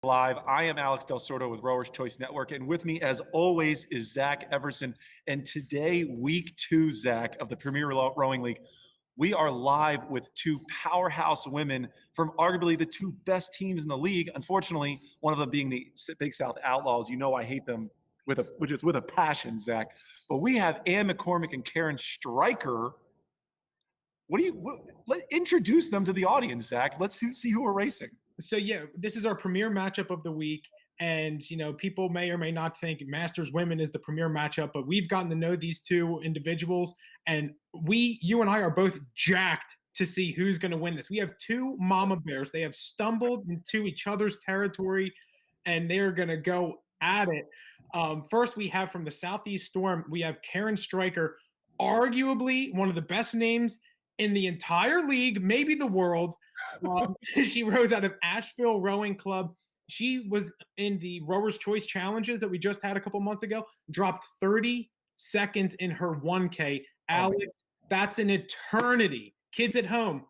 Live. I am Alex Del Sordo with Rowers Choice Network, and with me, as always, is Zach Everson. And today, week 2, Zach, of the Premier Rowing League, we are live with two powerhouse women from arguably the two best teams in the league. Unfortunately, one of them being the Big South Outlaws. You know I hate them with a passion, Zach. But we have Ann McCormick and Karen Stryker. Let's introduce them to the audience, Zach. Let's see who we're racing. So yeah, this is our premier matchup of the week. And, people may or may not think Masters Women is the premier matchup, but we've gotten to know these two individuals. And you and I are both jacked to see who's going to win this. We have two mama bears. They have stumbled into each other's territory, and they're going to go at it. First, we have from the Southeast Storm, we have Karen Stryker, arguably one of the best names in the entire league, maybe the world. She rows out of Asheville Rowing Club. She was in the Rowers Choice Challenges that we just had a couple months ago, dropped 30 seconds in her 1K. Alex, that's an eternity. Kids at home,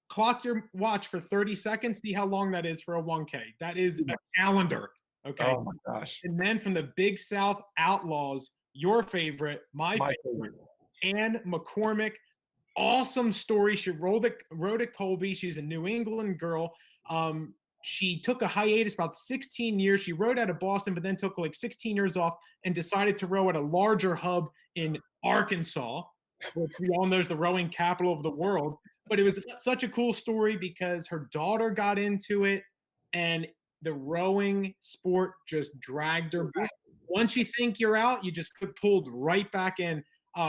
clock your watch for 30 seconds. See how long that is for a 1K. That is a calendar. Okay. Oh, my gosh. And then from the Big South Outlaws, your favorite, my favorite, Ann McCormick. Awesome story. She rode at Colby. She's a New England girl. She took a hiatus about 16 years. She rode out of Boston, but then took like 16 years off and decided to row at a larger hub in Arkansas, which we all know is the rowing capital of the world. But it was such a cool story because her daughter got into it, and the rowing sport just dragged her back. Once you think you're out, you just get pulled right back in.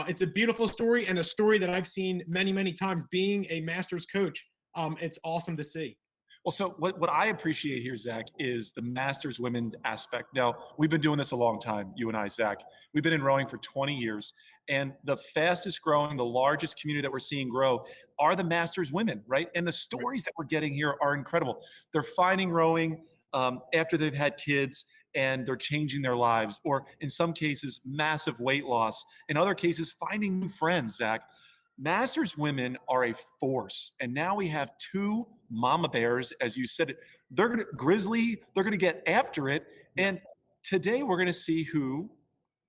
It's a beautiful story, and a story that I've seen many, many times being a Masters coach. It's awesome to see. Well, so what I appreciate here, Zach, is the Masters women aspect. Now, we've been doing this a long time, you and I, Zach. We've been in rowing for 20 years, and the fastest growing, the largest community that we're seeing grow are the Masters women, right? And the stories that we're getting here are incredible. They're finding rowing after they've had kids, and they're changing their lives, or in some cases, massive weight loss. In other cases, finding new friends, Zach. Masters women are a force, and now we have two mama bears, as you said. They're going to get after it, and today we're going to see who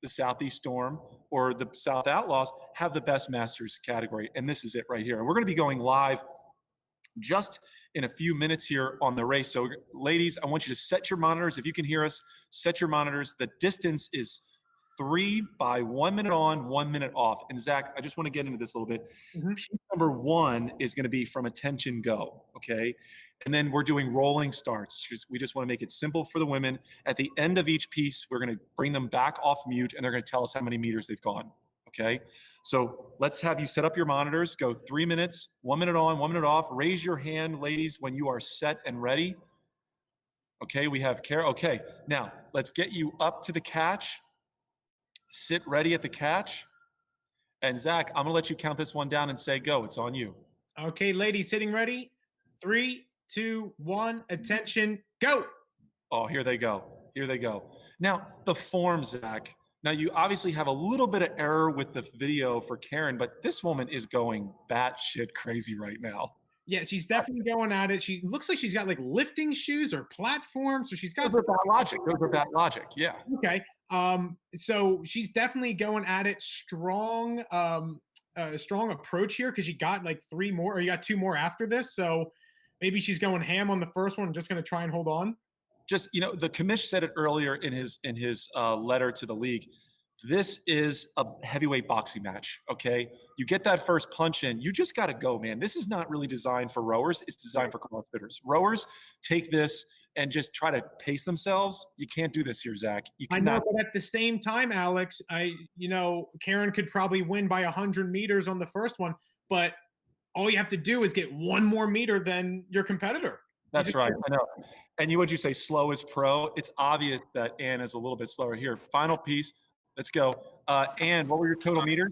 the Southeast Storm or the South Outlaws have the best Masters category, and this is it right here. And we're going to be going live just in a few minutes here on the race. So ladies, I want you to set your monitors. If you can hear us, set your monitors. The distance is 3 by 1 minute on, 1 minute off. And Zach, I just want to get into this a little bit. Piece number 1 is going to be from attention go, okay? And then we're doing rolling starts. We just want to make it simple for the women. At the end of each piece, we're going to bring them back off mute, and they're going to tell us how many meters they've gone, okay? So let's have you set up your monitors, go 3 minutes, 1 minute on, 1 minute off. Raise your hand, ladies, when you are set and ready. Okay, we have Kara. Okay, now let's get you up to the catch. Sit ready at the catch. And Zach, I'm gonna let you count this one down and say go. It's on you. Okay, ladies, sitting ready. 3, 2, 1, attention, go. Oh, here they go. Here they go. Now, the form, Zach. Now, you obviously have a little bit of error with the video for Karen, but this woman is going batshit crazy right now. Yeah, she's definitely going at it. She looks like she's got like lifting shoes or platforms, so she's got Those are bad logic. Those are bad logic. Yeah. Okay. So she's definitely going at it. Strong approach here because you got like 3 more, or you got 2 more after this. So maybe she's going ham on the first one and just going to try and hold on. Just, the commish said it earlier in his letter to the league. This is a heavyweight boxing match, okay? You get that first punch in, you just got to go, man. This is not really designed for rowers. It's designed for CrossFitters. Rowers take this and just try to pace themselves. You can't do this here, Zach. You cannot. I know, but at the same time, Alex, Karen could probably win by 100 meters on the first one, but all you have to do is get 1 more meter than your competitor. That's right. I know. And what'd you say? Slow is pro. It's obvious that Ann is a little bit slower here. Final piece. Let's go. Ann, what were your total meters?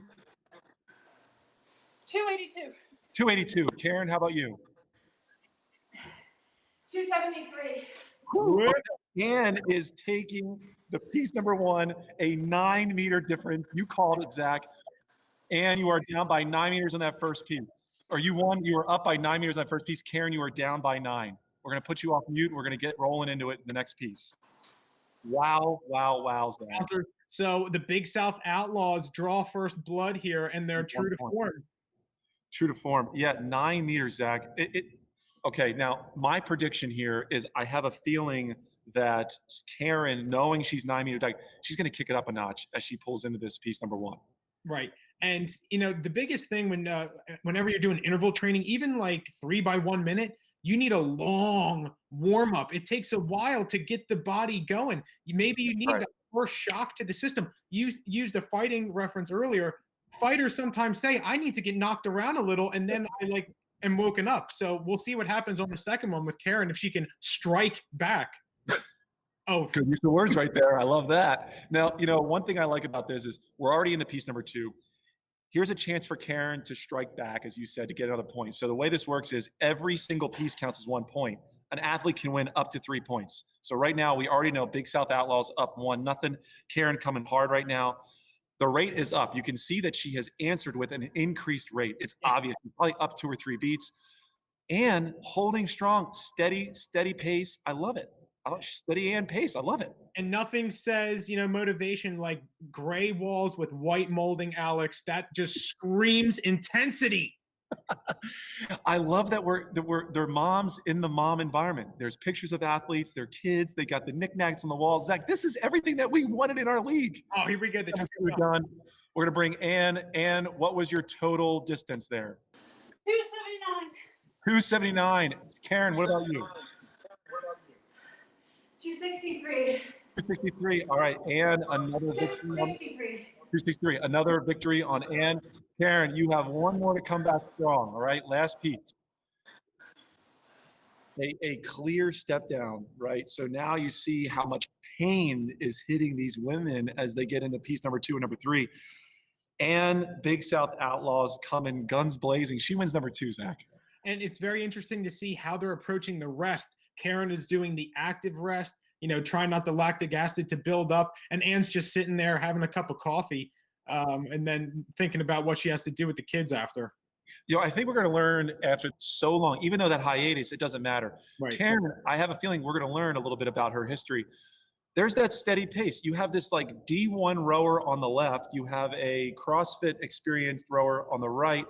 282. 282. Karen, how about you? 273. Ann is taking the piece number 1, a 9-meter difference. You called it, Zach. Ann, you are down by 9 meters on that first piece. Or you were up by 9 meters on that first piece. Karen, you are down by 9. We're going to put you off mute. And we're going to get rolling into it in the next piece. Wow, wow, wow, Zach. So the Big South Outlaws draw first blood here, and they're true to form. True to form. Yeah, 9 meters, Zach. Okay, now my prediction here is I have a feeling that Karen, knowing she's 9 meters, like she's going to kick it up a notch as she pulls into this piece number 1. Right. And the biggest thing whenever you're doing interval training, even like 3 by 1 minute, you need a long warm up. It takes a while to get the body going. Maybe you need the first shock to the system. You used the fighting reference earlier. Fighters sometimes say, I need to get knocked around a little, and then I am woken up. So we'll see what happens on the second one with Karen, if she can strike back. Oh, good use of words right there. I love that. Now, one thing I like about this is we're already into piece number 2. Here's a chance for Karen to strike back, as you said, to get another point. So the way this works is every single piece counts as 1 point. An athlete can win up to 3 points. So right now, we already know Big South Outlaws up 1-0. Karen coming hard right now. The rate is up. You can see that she has answered with an increased rate. It's obvious. Probably up 2 or 3 beats. And holding strong, steady pace. I love it. Steady and pace. I love it. And nothing says, motivation like gray walls with white molding, Alex. That just screams intensity. I love that they're moms in the mom environment. There's pictures of athletes, their kids. They got the knickknacks on the wall. Zach, this is everything that we wanted in our league. Oh, here we go. We're done. We're gonna bring Ann. Ann, what was your total distance there? 279. 279. Karen, what about you? 263. 263. All right, Ann, another victory. 663. 263. Another victory on Ann. Karen, you have one more to come back strong. All right, last piece. A clear step down, right? So now you see how much pain is hitting these women as they get into piece number 2 and number 3. And Big South Outlaws coming guns blazing. She wins number 2, Zach. And it's very interesting to see how they're approaching the rest. Karen is doing the active rest, trying not the lactic acid to build up. And Ann's just sitting there having a cup of coffee and then thinking about what she has to do with the kids after. I think we're going to learn after so long, even though that hiatus, it doesn't matter. Right. Karen, I have a feeling we're going to learn a little bit about her history. There's that steady pace. You have this like D1 rower on the left. You have a CrossFit experienced rower on the right.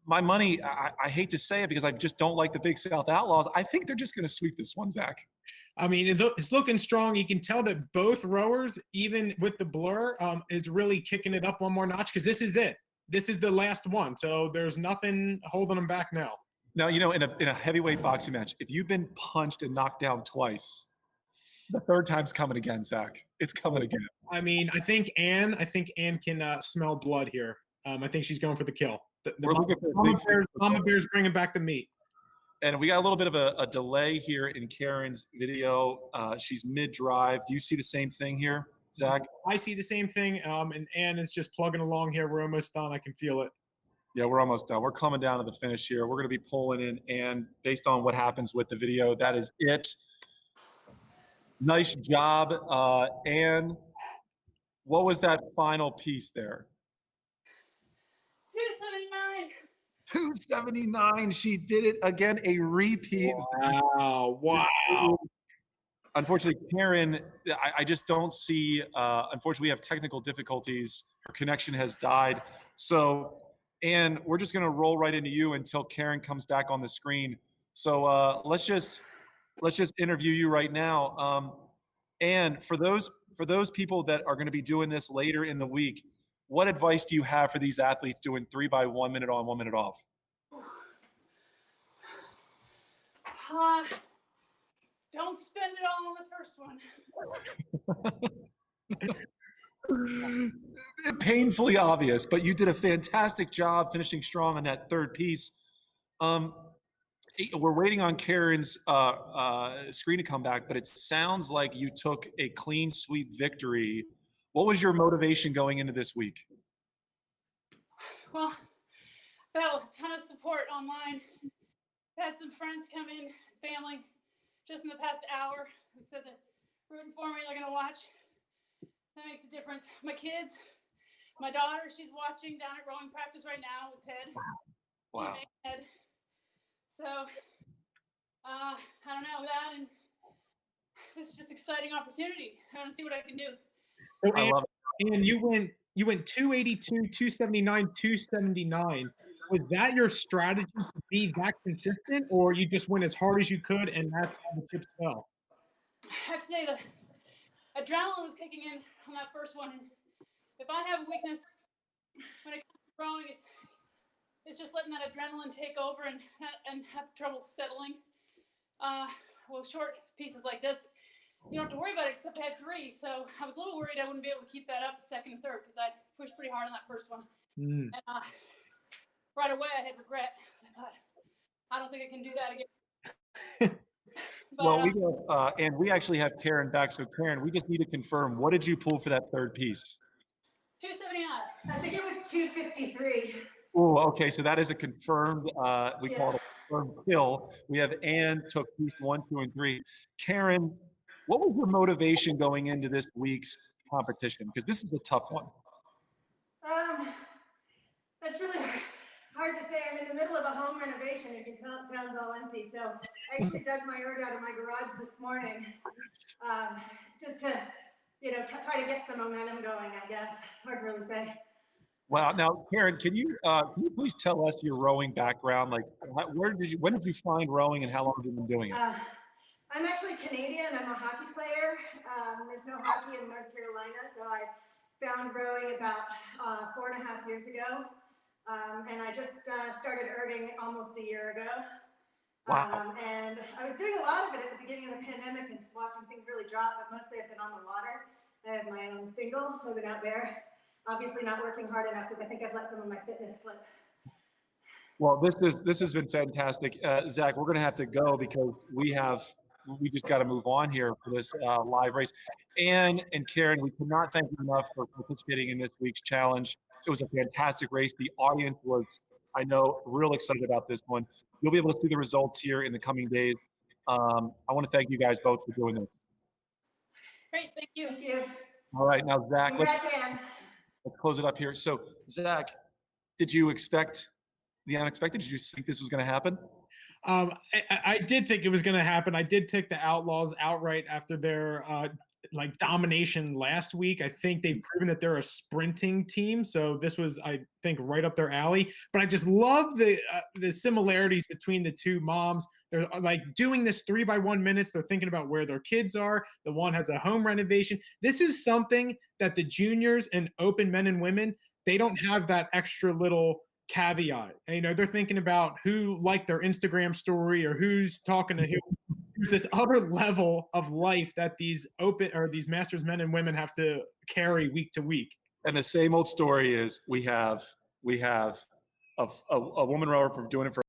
My money, I hate to say it because I just don't like the Big South Outlaws. I think they're just going to sweep this one, Zach. I mean, it's looking strong. You can tell that both rowers, even with the blur, is really kicking it up one more notch because this is it. This is the last one. So there's nothing holding them back now. Now, in a heavyweight boxing match, if you've been punched and knocked down twice, the third time's coming again, Zach. It's coming again. I mean, I think Ann can smell blood here. I think she's going for the kill. Mama Bear's bringing back the meat. And we got a little bit of a delay here in Karen's video. She's mid-drive. Do you see the same thing here, Zach? I see the same thing, and Ann is just plugging along here. We're almost done. I can feel it. Yeah, we're almost done. We're coming down to the finish here. We're going to be pulling in, and based on what happens with the video, that is it. Nice job, Ann. What was that final piece there? 279. She did it again. A repeat. Wow. Unfortunately, Karen, I just don't see. Unfortunately, we have technical difficulties. Her connection has died. So, Ann, we're just going to roll right into you until Karen comes back on the screen. So let's just interview you right now. Ann, for those people that are going to be doing this later in the week, what advice do you have for these athletes doing 3 by 1 minute on, 1 minute off? Don't spend it all on the first one. Painfully obvious, but you did a fantastic job finishing strong on that third piece. We're waiting on Karen's screen to come back, but it sounds like you took a clean sweep victory. What was your motivation going into this week? Well, I felt a ton of support online. I had some friends come in, family, just in the past hour who said they're rooting for me, they're going to watch. That makes a difference. My kids, my daughter, she's watching down at rowing practice right now with Ted. Wow. So this is just exciting opportunity. I want to see what I can do. So, I love it. and you went 282, 279, 279. Was that your strategy to be that consistent, or you just went as hard as you could and that's how the chips fell? I have to say the adrenaline was kicking in on that first one. And if I have a weakness when it comes to rowing, it's just letting that adrenaline take over and have trouble settling. Well, short pieces like this, you don't have to worry about it, except I had 3. So I was a little worried I wouldn't be able to keep that up the second and third because I pushed pretty hard on that first one. Mm. And right away I had regret. I thought, I don't think I can do that again. But, Well, we go, and we actually have Karen back. So Karen, we just need to confirm, what did you pull for that third piece? 279. I think it was 253. Oh, okay. So that is a confirmed, we call it a confirmed kill. We have Ann took piece 1, 2, and 3. Karen, what was your motivation going into this week's competition? Because this is a tough one. That's really hard to say. I'm in the middle of a home renovation. You can tell it sounds all empty. So I actually dug my yard out of my garage this morning, just to, try to get some momentum going, I guess. It's hard to really say. Wow. Now, Karen, can you please tell us your rowing background? Like, when did you find rowing, and how long have you been doing it? I'm actually Canadian. I'm a hockey player. There's no hockey in North Carolina, so I found rowing about 4.5 years ago. And I just started erging almost a year ago. Wow. And I was doing a lot of it at the beginning of the pandemic and just watching things really drop, but mostly I've been on the water. I have my own single, so I've been out there. Obviously not working hard enough because I think I've let some of my fitness slip. Well, this has been fantastic. Zach, we're going to have to go because we just got to move on here for this live race. Ann and Karen, we cannot thank you enough for participating in this week's challenge. It was a fantastic race. The audience was, I know, real excited about this one. You'll be able to see the results here in the coming days. I want to thank you guys both for doing this. Great, thank you. Thank you. All right, now Zach, Congrats, Ann. let's close it up here. So Zach, did you expect the unexpected? Did you think this was going to happen? I did think it was going to happen. I did pick the Outlaws outright after their domination last week. I think they've proven that they're a sprinting team, so this was, I think, right up their alley. But I just love the similarities between the two moms. They're like doing this 3x1 minutes. They're thinking about where their kids are. The one has a home renovation. This is something that the juniors and open men and women, they don't have that extra little caveat. And, they're thinking about who liked their Instagram story or who's talking to who. There's this other level of life that these Masters men and women have to carry week to week. And the same old story is we have a woman rower from doing it for